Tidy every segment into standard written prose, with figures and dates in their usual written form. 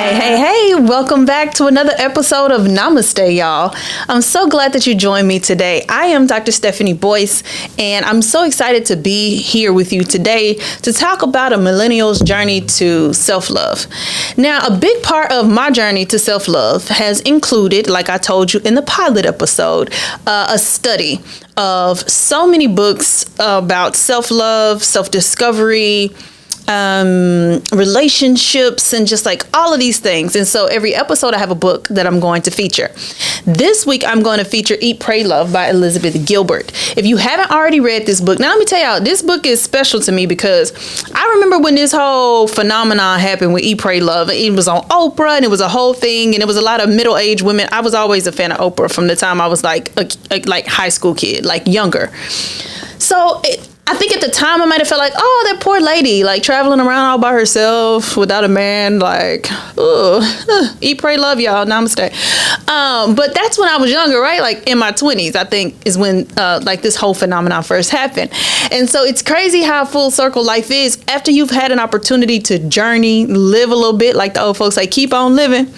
Hey, welcome back to another episode of Namaste Y'all. I'm so glad that you joined me today. I am Dr. Stephanie Boyce, and I'm so excited to be here with you today to talk about a millennial's journey to self-love. Now, a big part of my journey to self-love has included, like I told you in the pilot episode, a study of so many books about self-love, self-discovery, relationships, and just like all of these things. And so every episode I have a book that I'm going to feature. This week I'm going to feature Eat, Pray, Love by Elizabeth Gilbert. If you haven't already read this book, now let me tell y'all, this book is special to me because I remember when this whole phenomenon happened with Eat, Pray, Love. It was on Oprah and it was a whole thing, and it was a lot of middle-aged women. I was always a fan of Oprah from the time I was like a high school kid, like younger. So I think at the time I might have felt like, oh, that poor lady, like traveling around all by herself without a man, like, eat, pray, love, y'all, namaste. But that's when I was younger, right? Like in my 20s, I think is when like this whole phenomenon first happened. And so it's crazy how full circle life is. After you've had an opportunity to journey, live a little bit, like the old folks say, keep on living.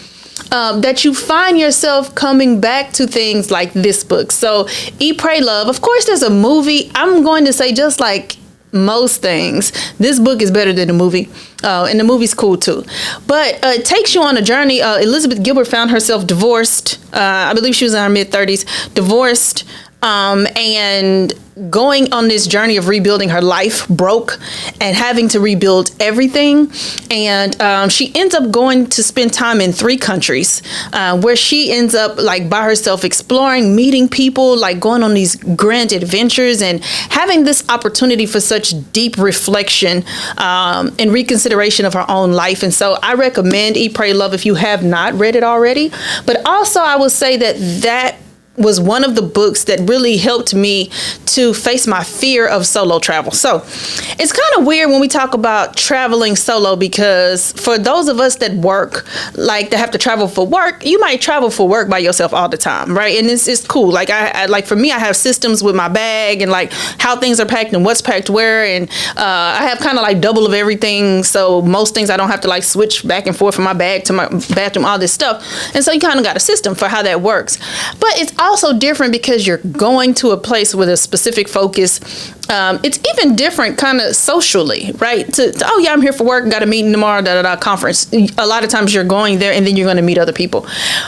That you find yourself coming back to things like this book. So Eat, Pray, Love. Of course, there's a movie. I'm going to say, just like most things, this book is better than the movie. And the movie's cool too. But it takes you on a journey. Elizabeth Gilbert found herself divorced. I believe she was in her mid-30s, divorced. And going on this journey of rebuilding her life, broke, and having to rebuild everything. And she ends up going to spend time in 3 countries where she ends up like by herself exploring, meeting people, like going on these grand adventures and having this opportunity for such deep reflection and reconsideration of her own life. And so I recommend Eat, Pray, Love if you have not read it already. But also I will say that was one of the books that really helped me to face my fear of solo travel. So it's kind of weird when we talk about traveling solo, because for those of us that work, like that have to travel for work, you might travel for work by yourself all the time, right? And it's cool. Like I like for me, I have systems with my bag and like how things are packed and what's packed where. And I have kind of like double of everything. So most things I don't have to like switch back and forth from my bag to my bathroom, all this stuff. And so you kind of got a system for how that works. But it's also different because you're going to a place with a specific focus. It's even different kind of socially, right? Oh yeah, I'm here for work, got a meeting tomorrow, conference. A lot of times you're going there and then you're going to meet other people.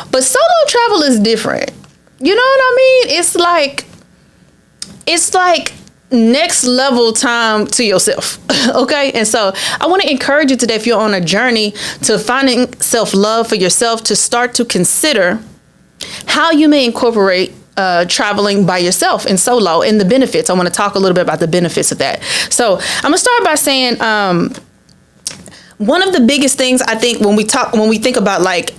But solo travel is different. You know what I mean? It's like next level time to yourself. Okay. And so I want to encourage you today, if you're on a journey to finding self-love for yourself, to start to consider how you may incorporate traveling by yourself and solo and the benefits. I want to talk a little bit about the benefits of that. So I'm going to start by saying one of the biggest things I think when we think about like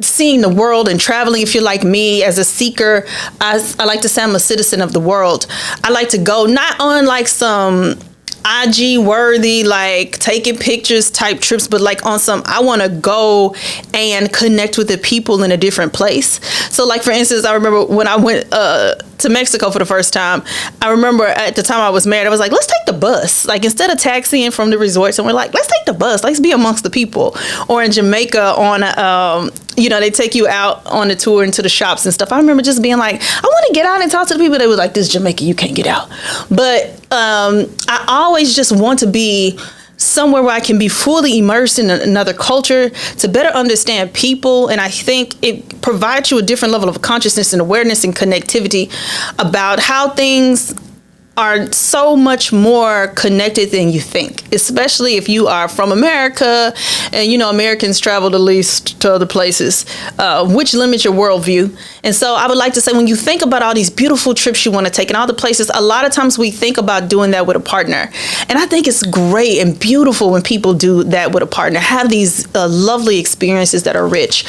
seeing the world and traveling, if you're like me as a seeker, I like to say I'm a citizen of the world. I like to go not on like some IG worthy, like taking pictures type trips, but like on some, I want to go and connect with the people in a different place. So like, for instance, I remember when I went to Mexico for the first time, I remember at the time I was married, I was like, let's take the bus. Like instead of taxiing from the resorts, and we're like, let's take the bus. Let's be amongst the people. Or in Jamaica on they take you out on a tour into the shops and stuff. I remember just being like, I want to get out and talk to the people. They were like, this is Jamaica, you can't get out. But I always just want to be somewhere where I can be fully immersed in another culture to better understand people. And I think it provides you a different level of consciousness and awareness and connectivity about how things are so much more connected than you think, especially if you are from America and, Americans travel the least to other places, which limits your worldview. And so I would like to say, when you think about all these beautiful trips you want to take and all the places, a lot of times we think about doing that with a partner. And I think it's great and beautiful when people do that with a partner, have these lovely experiences that are rich.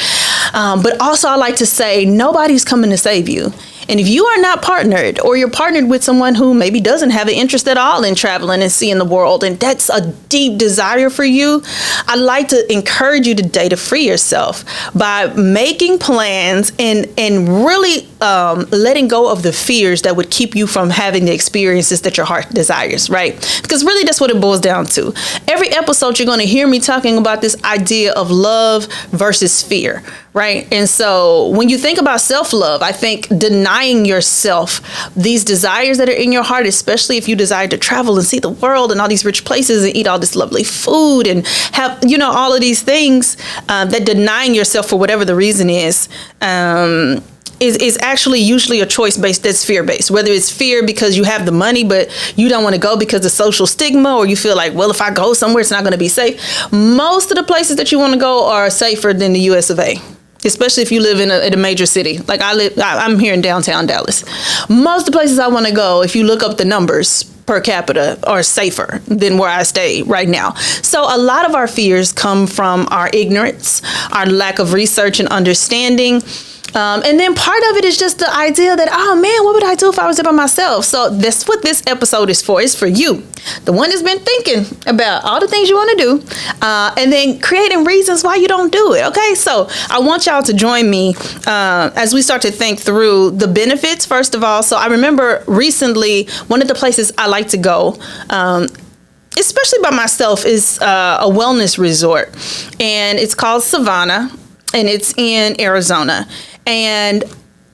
But also I like to say, nobody's coming to save you. And if you are not partnered, or you're partnered with someone who maybe doesn't have an interest at all in traveling and seeing the world, and that's a deep desire for you, I'd like to encourage you today to free yourself by making plans and really letting go of the fears that would keep you from having the experiences that your heart desires, right? Because really that's what it boils down to. Every episode you're going to hear me talking about this idea of love versus fear, right? And so when you think about self-love, I think denying yourself these desires that are in your heart, especially if you desire to travel and see the world and all these rich places and eat all this lovely food and have, all of these things, that denying yourself for whatever the reason is actually usually a choice based that's fear based. Whether it's fear because you have the money but you don't want to go because of social stigma, or you feel like, well, if I go somewhere it's not going to be safe. Most of the places that you want to go are safer than the US of A. Especially if you live in a major city. Like I'm here in downtown Dallas. Most of the places I want to go, if you look up the numbers per capita, are safer than where I stay right now. So a lot of our fears come from our ignorance, our lack of research and understanding. And then part of it is just the idea that, oh man, what would I do if I was there by myself? So that's what this episode is for. It's for you, the one that's been thinking about all the things you want to do, and then creating reasons why you don't do it. Okay, so I want y'all to join me as we start to think through the benefits, first of all. So I remember recently, one of the places I like to go, especially by myself, is a wellness resort, and it's called Savannah, and it's in Arizona. And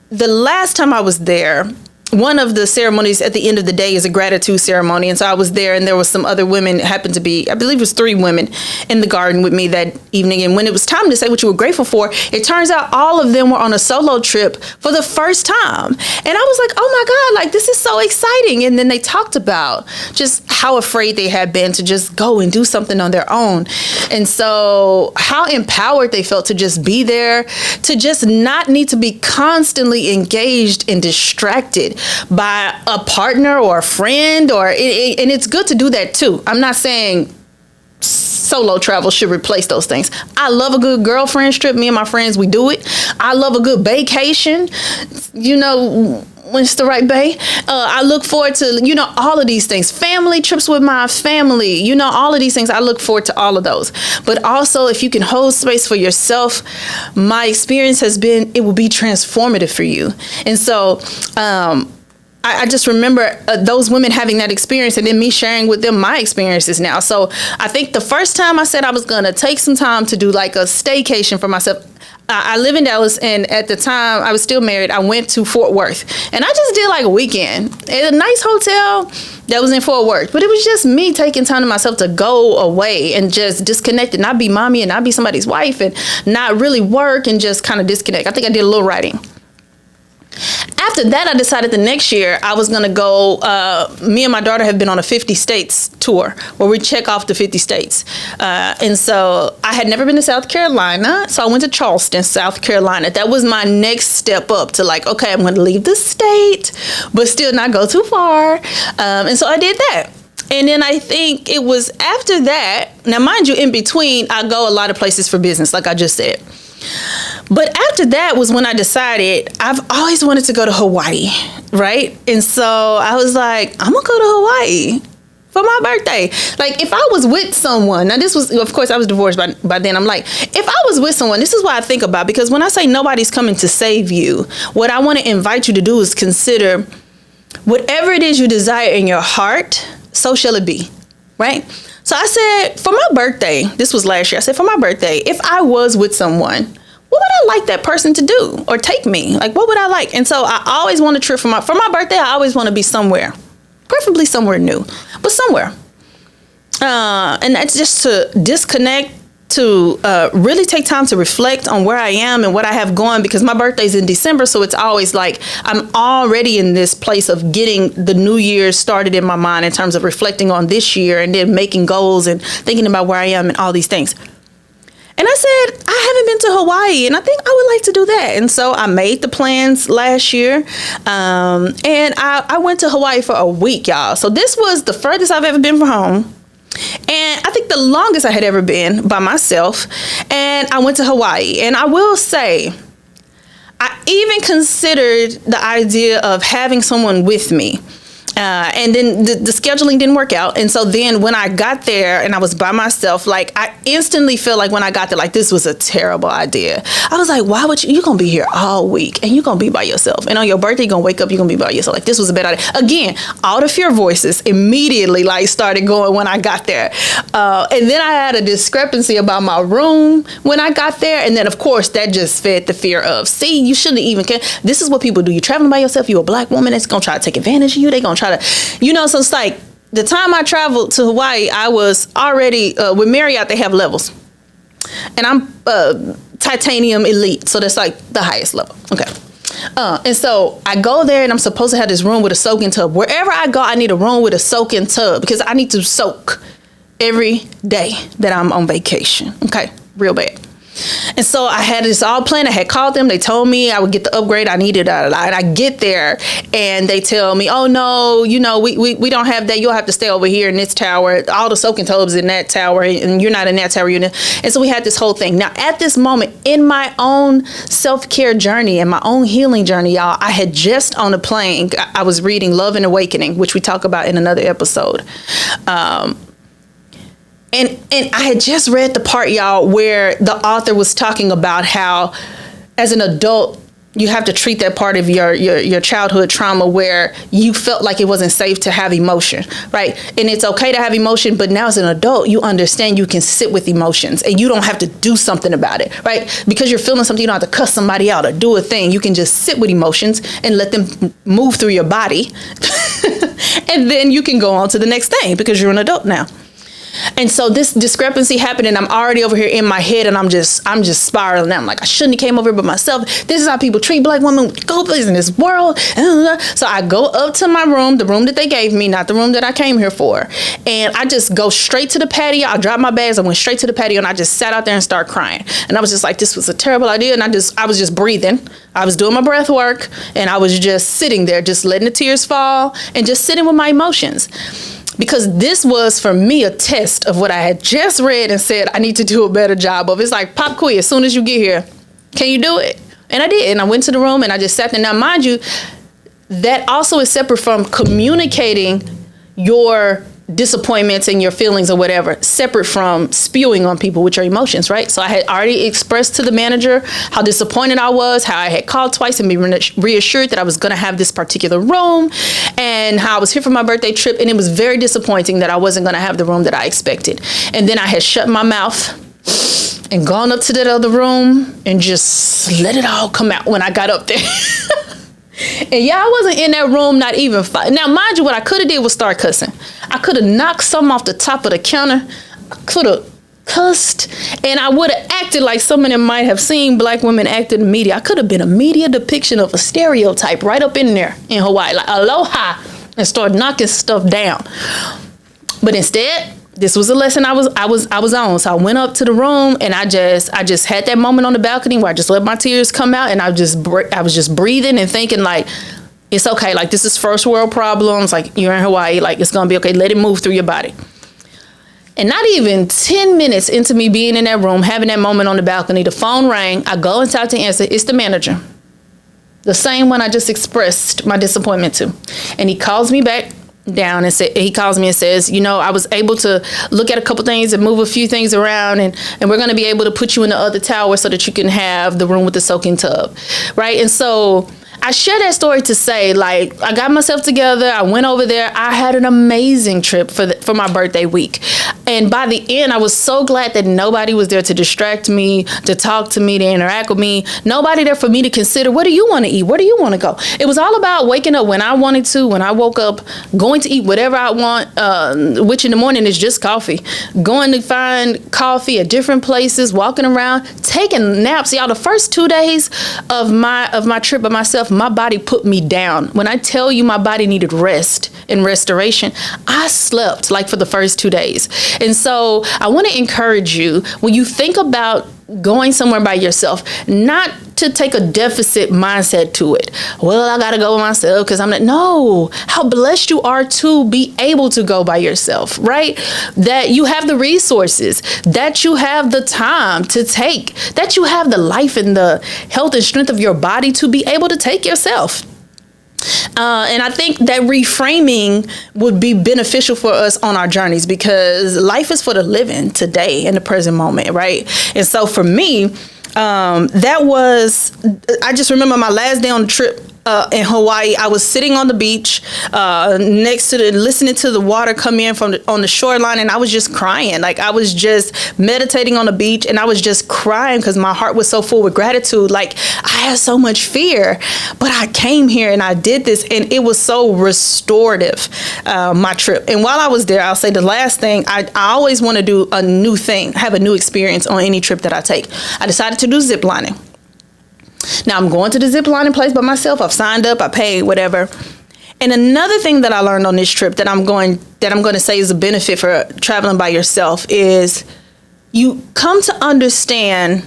the last time I was there, one of the ceremonies at the end of the day is a gratitude ceremony. And so I was there, and there was some other women, happened to be, I believe it was 3 women in the garden with me that evening. And when it was time to say what you were grateful for, it turns out all of them were on a solo trip for the first time. And I was like, oh my God, like this is so exciting. And then they talked about just how afraid they had been to just go and do something on their own. And so how empowered they felt to just be there, to just not need to be constantly engaged and distracted by a partner or a friend, and it's good to do that too. I'm not saying solo travel should replace those things. I love a good girlfriend trip. Me and my friends, we do it. I love a good vacation, when it's the right bay. I look forward to, all of these things. Family trips with my family, all of these things. I look forward to all of those. But also, if you can hold space for yourself, my experience has been, it will be transformative for you. And so, I just remember those women having that experience, and then me sharing with them my experiences now. So I think the first time I said I was going to take some time to do like a staycation for myself, I live in Dallas, and at the time I was still married. I went to Fort Worth, and I just did like a weekend at a nice hotel that was in Fort Worth. But it was just me taking time to myself to go away and just disconnect and not be mommy and not be somebody's wife and not really work and just kind of disconnect. I think I did a little writing. After that, I decided the next year I was going to go. Me and my daughter have been on a 50 states tour where we check off the 50 states. And so I had never been to South Carolina. So I went to Charleston, South Carolina. That was my next step up to like, okay, I'm going to leave the state, but still not go too far. And so I did that. And then I think it was after that. Now, mind you, in between, I go a lot of places for business, like I just said. But after that was when I decided I've always wanted to go to Hawaii, right? And so I was like, I'm going to go to Hawaii for my birthday. Like, if I was with someone, now this was, of course, I was divorced by then. I'm like, if I was with someone, this is what I think about, because when I say nobody's coming to save you, what I want to invite you to do is consider whatever it is you desire in your heart, so shall it be, right? So I said, for my birthday, this was last year, I said, for my birthday, if I was with someone, what would I like that person to do or take me? Like, what would I like? And so I always want a trip for my birthday. I always want to be somewhere, preferably somewhere new, but somewhere. And that's just to disconnect, to really take time to reflect on where I am and what I have going, because my birthday's in December. So it's always like I'm already in this place of getting the new year started in my mind in terms of reflecting on this year and then making goals and thinking about where I am and all these things. And I said, I haven't been to Hawaii, and I think I would like to do that. And so I made the plans last year, and I went to Hawaii for a week, y'all. So this was the furthest I've ever been from home. And I think the longest I had ever been by myself. And I went to Hawaii. And I will say, I even considered the idea of having someone with me. And then the scheduling didn't work out. And so then when I got there and I was by myself, like I instantly felt like when I got there, like this was a terrible idea. I was like, why would you're going to be here all week and you're going to be by yourself. And on your birthday, you're going to wake up, you're going to be by yourself. Like this was a bad idea. Again, all the fear voices immediately like started going when I got there. And then I had a discrepancy about my room when I got there. And then of course that just fed the fear of, see, you shouldn't even care. This is what people do. You're traveling by yourself. You're a black woman that's going to try to take advantage of you. They're going to try to, so it's like the time I traveled to Hawaii, I was already with Marriott. They have levels, and I'm titanium elite, so that's like the highest level. Okay, and so I go there, and I'm supposed to have this room with a soaking tub. Wherever I go, I need a room with a soaking tub because I need to soak every day that I'm on vacation. Okay, real bad. And so I had this all planned. I had called them. They told me I would get the upgrade I needed. And I get there and they tell me, oh, no, we don't have that. You'll have to stay over here in this tower. All the soaking tubs in that tower and you're not in that tower. And so we had this whole thing. Now, at this moment in my own self-care journey and my own healing journey, y'all, I had just on a plane. I was reading Love and Awakening, which we talk about in another episode. And I had just read the part, y'all, where the author was talking about how as an adult, you have to treat that part of your childhood trauma where you felt like it wasn't safe to have emotion, right? And it's okay to have emotion, but now as an adult, you understand you can sit with emotions and you don't have to do something about it, right? Because you're feeling something, you don't have to cuss somebody out or do a thing. You can just sit with emotions and let them move through your body. And then you can go on to the next thing because you're an adult now. And so this discrepancy happened and I'm already over here in my head and I'm just spiraling. I'm like, I shouldn't have came over here by myself. This is how people treat black women. Go places in this world. So I go up to my room, the room that they gave me, not the room that I came here for. And I just go straight to the patio. I dropped my bags. I went straight to the patio and I just sat out there and started crying. And I was just like, this was a terrible idea. And I was just breathing. I was doing my breath work and I was just sitting there, just letting the tears fall and just sitting with my emotions. Because this was, for me, a test of what I had just read and said I need to do a better job of. It's like pop quiz. As soon as you get here, can you do it? And I did. And I went to the room and I just sat there. Now, mind you, that also is separate from communicating your disappointments and your feelings or whatever, separate from spewing on people with your emotions, right? So I had already expressed to the manager how disappointed I was, how I had called twice and been reassured that I was going to have this particular room and how I was here for my birthday trip. And it was very disappointing that I wasn't going to have the room that I expected. And then I had shut my mouth and gone up to that other room and just let it all come out when I got up there. And yeah, I wasn't in that room, not even five. Now, mind you, what I could have did was start cussing. I could have knocked something off the top of the counter. I could have cussed. And I would have acted like some of them might have seen black women act in the media. I could have been a media depiction of a stereotype right up in there in Hawaii, like aloha, and start knocking stuff down. But instead, this was a lesson I was on. So I went up to the room and I just had that moment on the balcony where I just let my tears come out and I was just breathing and thinking like, it's okay. Like this is first world problems. Like you're in Hawaii, like it's going to be okay. Let it move through your body. And not even 10 minutes into me being in that room, having that moment on the balcony, the phone rang. I go inside to answer. It's the manager. The same one I just expressed my disappointment to. And he calls me back down and he calls me and says, I was able to look at a couple things and move a few things around and we're going to be able to put you in the other tower so that you can have the room with the soaking tub. Right. And so I share that story to say, like, I got myself together. I went over there. I had an amazing trip for my birthday week. And by the end, I was so glad that nobody was there to distract me, to talk to me, to interact with me. Nobody there for me to consider, what do you want to eat? Where do you want to go? It was all about waking up when I wanted to, when I woke up, going to eat whatever I want, which in the morning is just coffee. Going to find coffee at different places, walking around, taking naps. Y'all, the first 2 days of my trip by myself, my body put me down. When I tell you my body needed rest and restoration, I slept like for the first 2 days. And so I want to encourage you, when you think about going somewhere by yourself, not to take a deficit mindset to it. Well, I got to go by myself because I'm not. No, how blessed you are to be able to go by yourself, right? That you have the resources, that you have the time to take, that you have the life and the health and strength of your body to be able to take yourself. And I think that reframing would be beneficial for us on our journeys, because life is for the living today in the present moment, right? And so for me, I just remember my last day on the trip in Hawaii. I was sitting on the beach next to listening to the water come in on the shoreline, and I was just crying. Like, I was just meditating on the beach, and I was just crying because my heart was so full with gratitude. Like, I had so much fear, but I came here and I did this, and it was so restorative, my trip. And while I was there, I'll say the last thing, I always want to do a new thing, have a new experience on any trip that I take. I decided to do zip lining. Now I'm going to the zip lining place by myself. I've signed up, I paid, whatever. And another thing that I learned on this trip that I'm going to say is a benefit for traveling by yourself is you come to understand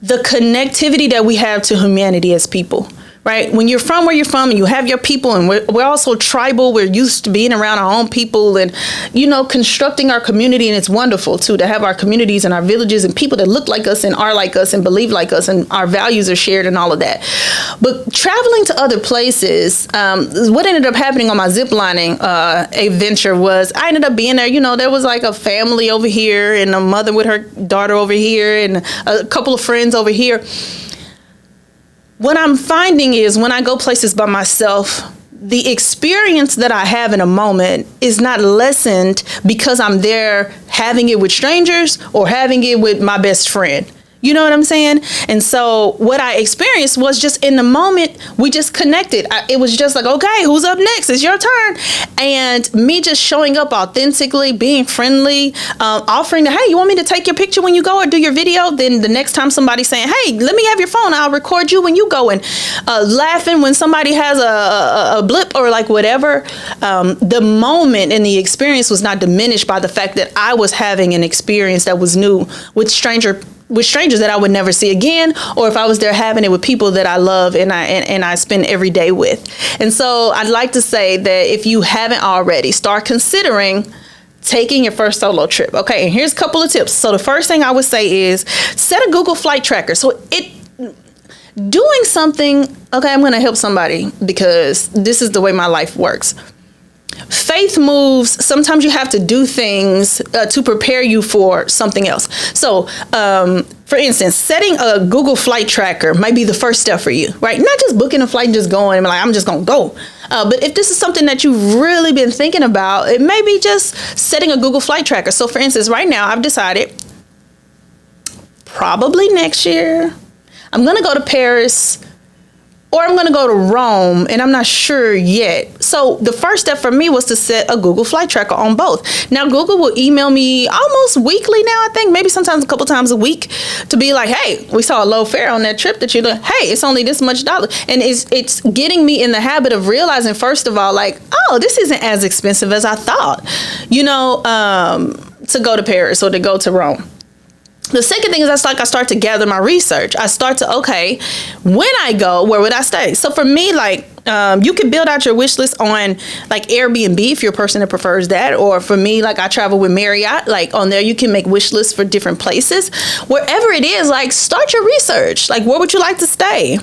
the connectivity that we have to humanity as people. Right? When you're from where you're from and you have your people, and we're also tribal, we're used to being around our own people and, constructing our community. And it's wonderful, too, to have our communities and our villages and people that look like us and are like us and believe like us, and our values are shared and all of that. But traveling to other places, what ended up happening on my zip lining adventure was I ended up being there. There was like a family over here and a mother with her daughter over here and a couple of friends over here. What I'm finding is when I go places by myself, the experience that I have in a moment is not lessened because I'm there having it with strangers or having it with my best friend. You know what I'm saying? And so what I experienced was just in the moment, we just connected. It was just like, okay, who's up next? It's your turn. And me just showing up authentically, being friendly, offering to, hey, you want me to take your picture when you go or do your video? Then the next time somebody's saying, hey, let me have your phone, I'll record you when you go, and laughing when somebody has a blip or like whatever. The moment and the experience was not diminished by the fact that I was having an experience that was new with strangers that I would never see again, or if I was there having it with people that I love and I spend every day with. And so I'd like to say that if you haven't already, start considering taking your first solo trip. Okay, and here's a couple of tips. So the first thing I would say is set a Google flight tracker. So doing something, okay, I'm going to help somebody because this is the way my life works. Faith moves. Sometimes you have to do things to prepare you for something else. So, for instance, setting a Google flight tracker might be the first step for you, right? Not just booking a flight and just going and like, I'm just going to go. But if this is something that you've really been thinking about, it may be just setting a Google flight tracker. So, for instance, right now I've decided probably next year I'm going to go to Paris, or I'm going to go to Rome, and I'm not sure yet. So the first step for me was to set a Google flight tracker on both. Now, Google will email me almost weekly now, I think, maybe sometimes a couple times a week, to be like, hey, we saw a low fare on that trip that you did. Hey, it's only this much dollar. And it's getting me in the habit of realizing, first of all, like, oh, this isn't as expensive as I thought, to go to Paris or to go to Rome. The second thing is I start to gather my research. I start to, okay, when I go, where would I stay? So for me, like, you can build out your wish list on like Airbnb if you're a person that prefers that. Or for me, like I travel with Marriott, like on there, you can make wish lists for different places. Wherever it is, like start your research. Like, where would you like to stay?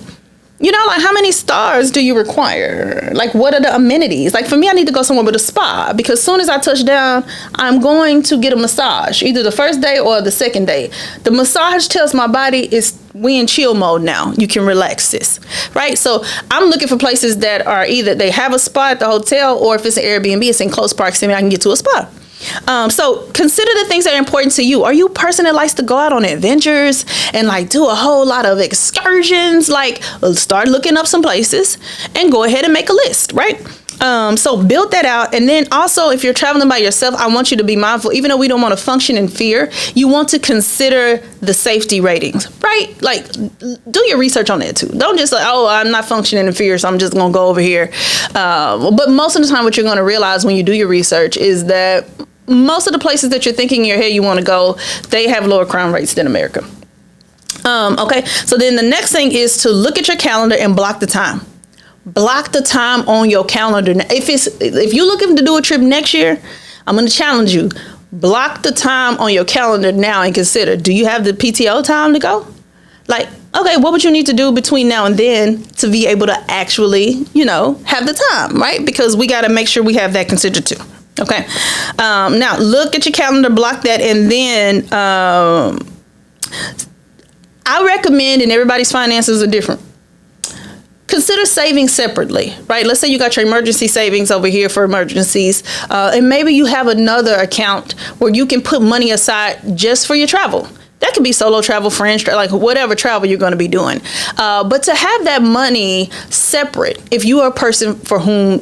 Like how many stars do you require? Like, what are the amenities? Like for me, I need to go somewhere with a spa because as soon as I touch down, I'm going to get a massage, either the first day or the second day. The massage tells my body we in chill mode now. You can relax this, right? So I'm looking for places that are either they have a spa at the hotel, or if it's an Airbnb, it's in close proximity, I can get to a spa. So consider the things that are important to you. Are you a person that likes to go out on adventures and like do a whole lot of excursions? Like start looking up some places and go ahead and make a list, right? So build that out. And then also, if you're traveling by yourself, I want you to be mindful, even though we don't want to function in fear, you want to consider the safety ratings, right? Like do your research on that too. Don't just like, oh, I'm not functioning in fear, so I'm just going to go over here. But most of the time, what you're going to realize when you do your research is that most of the places that you're thinking in your head you want to go, they have lower crime rates than America. Okay, so then the next thing is to look at your calendar and block the time. Block the time on your calendar. If you're looking to do a trip next year, I'm going to challenge you. Block the time on your calendar now and consider, do you have the PTO time to go? Like, okay, what would you need to do between now and then to be able to actually, have the time, right? Because we got to make sure we have that considered too. Okay. Now look at your calendar, block that. And then I recommend, and everybody's finances are different, consider saving separately, right? Let's say you got your emergency savings over here for emergencies, and maybe you have another account where you can put money aside just for your travel. That could be solo travel, friends, like whatever travel you're going to be doing. But to have that money separate, if you are a person for whom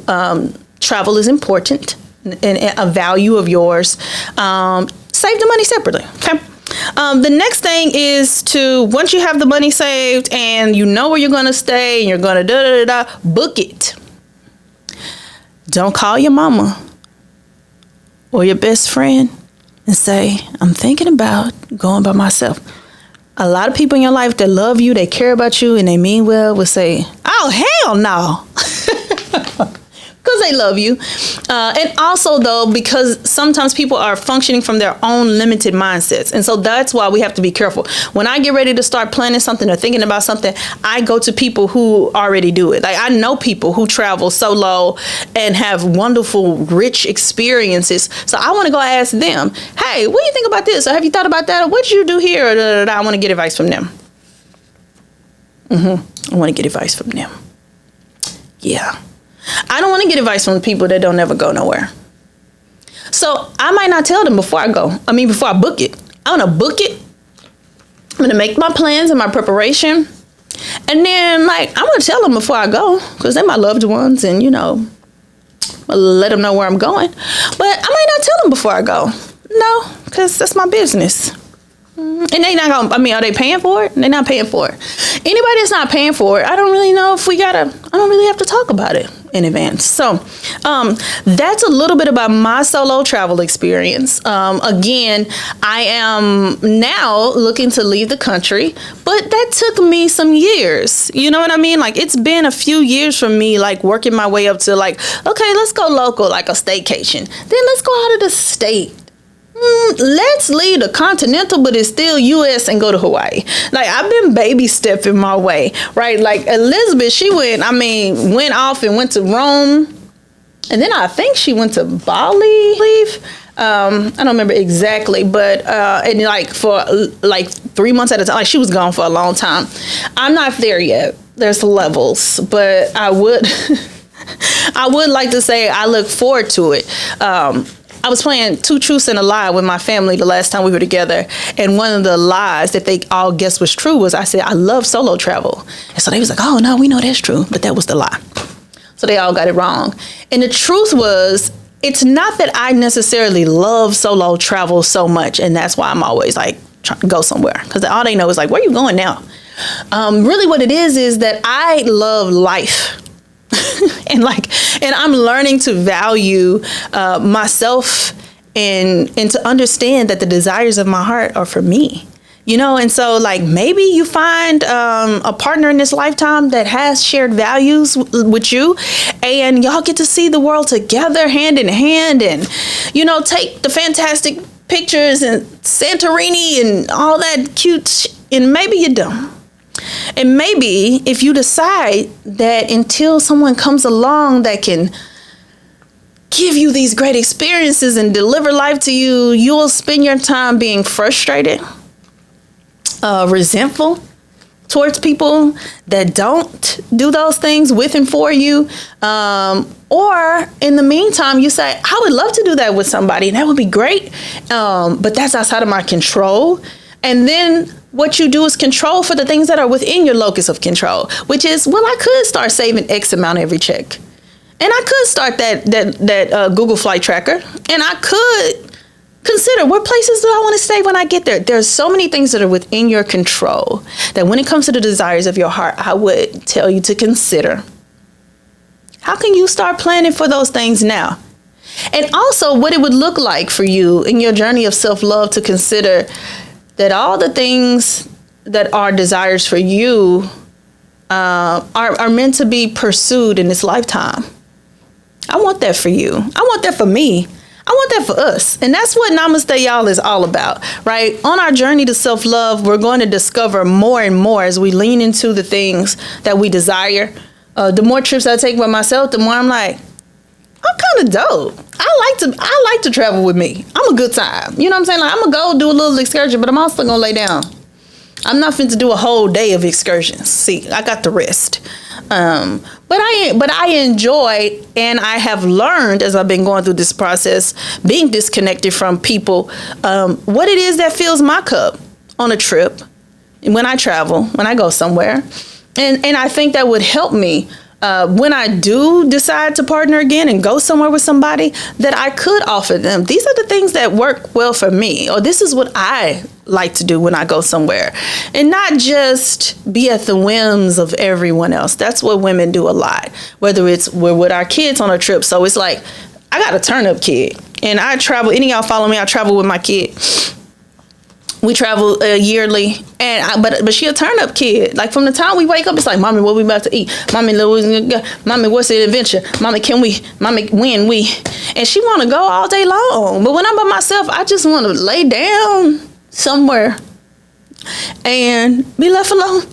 travel is important and a value of yours, save the money separately, okay? The next thing is to, once you have the money saved and you know where you're going to stay and you're going to book it. Don't call your mama or your best friend and say, I'm thinking about going by myself. A lot of people in your life that love you, they care about you, and they mean well, will say, oh, hell no. Because they love you. And also, though, because sometimes people are functioning from their own limited mindsets. And so that's why we have to be careful. When I get ready to start planning something or thinking about something, I go to people who already do it. Like, I know people who travel solo and have wonderful, rich experiences. So I want to go ask them, hey, what do you think about this? Or have you thought about that? Or what did you do here? Or, I want to get advice from them. I want to get advice from them. Yeah. I don't want to get advice from the people that don't ever go nowhere. So I might not tell them before I book it. I want to book it. I'm going to make my plans and my preparation. And then, I'm going to tell them before I go, because they're my loved ones and, I'll let them know where I'm going. But I might not tell them before I go. No, because that's my business. And they not going, are they paying for it? They're not paying for it. Anybody that's not paying for it, I don't really know if I don't really have to talk about it in advance. So that's a little bit about my solo travel experience. Again, I am now looking to leave the country, but that took me some years. You know what I mean? Like, it's been a few years for me, working my way up to okay, let's go local, like a staycation. Then let's go out of the state. Let's leave the continental, but it's still U.S. and go to Hawaii. I've been baby stepping my way, right? Elizabeth, she went off and went to Rome. And then I think she went to Bali. I don't remember exactly, but for 3 months at a time. She was gone for a long time. I'm not there yet. There's levels, but I would I would like to say I look forward to it. I was playing Two Truths and a Lie with my family the last time we were together. And one of the lies that they all guessed was true was I said, I love solo travel. And so they was like, oh, no, we know that's true. But that was the lie. So they all got it wrong. And the truth was, it's not that I necessarily love solo travel so much. And that's why I'm always trying to go somewhere. Because all they know is where are you going now? Really what it is that I love life. and I'm learning to value myself and to understand that the desires of my heart are for me, and so maybe you find a partner in this lifetime that has shared values with you, and y'all get to see the world together hand in hand and, take the fantastic pictures and Santorini and all that cute, and maybe you don't. And maybe if you decide that until someone comes along that can give you these great experiences and deliver life to you, you'll spend your time being frustrated, resentful towards people that don't do those things with and for you. Or in the meantime, you say, I would love to do that with somebody and that would be great. But that's outside of my control. And then what you do is control for the things that are within your locus of control, which is, I could start saving X amount every check. And I could start that Google flight tracker. And I could consider what places do I want to stay when I get there. There's so many things that are within your control that when it comes to the desires of your heart, I would tell you to consider. How can you start planning for those things now? And also what it would look like for you in your journey of self-love to consider that all the things that are desires for you are meant to be pursued in this lifetime. I want that for you. I want that for me. I want that for us. And that's what Namaste Y'all is all about, right? On our journey to self-love, we're going to discover more and more as we lean into the things that we desire. The more trips I take by myself, the more I'm like, I'm kind of dope. I like to travel with me. I'm a good time. You know what I'm saying? Like, I'm going to go do a little excursion, but I'm also going to lay down. I'm not fit to do a whole day of excursions. See, I got the rest. But I enjoy, and I have learned as I've been going through this process, being disconnected from people, what it is that fills my cup on a trip, when I travel, when I go somewhere. And I think that would help me when I do decide to partner again and go somewhere with somebody, that I could offer them, these are the things that work well for me, or this is what I like to do when I go somewhere, and not just be at the whims of everyone else. That's what women do a lot, whether it's we're with our kids on a trip. So it's like, I got a turn up kid, and I travel, any of y'all follow me, I travel with my kid. We travel yearly, and but she a turn up kid. Like, from the time we wake up, it's like, Mommy, what we about to eat? Mommy, what's the adventure? Mommy, when we? And she want to go all day long. But when I'm by myself, I just want to lay down somewhere and be left alone.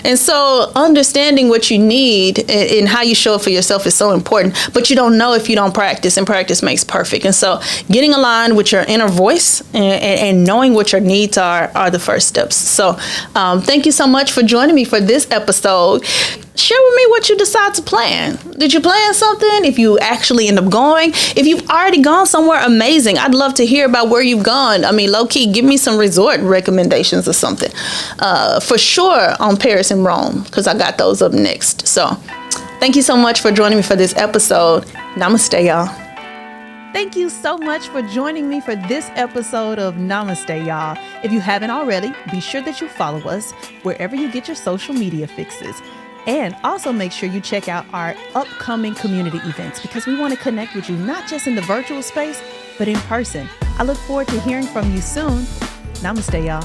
And so understanding what you need and how you show up for yourself is so important, but you don't know if you don't practice, and practice makes perfect. And so getting aligned with your inner voice and knowing what your needs are the first steps. So thank you so much for joining me for this episode. Share with me what you decide to plan. Did you plan something? If you actually end up going, if you've already gone somewhere amazing, I'd love to hear about where you've gone. I mean, low key, give me some resort recommendations or something. For sure on Paris and Rome, because I got those up next. So thank you so much for joining me for this episode. Namaste, y'all. Thank you so much for joining me for this episode of Namaste, y'all. If you haven't already, be sure that you follow us wherever you get your social media fixes. And also make sure you check out our upcoming community events, because we want to connect with you, not just in the virtual space, but in person. I look forward to hearing from you soon. Namaste, y'all.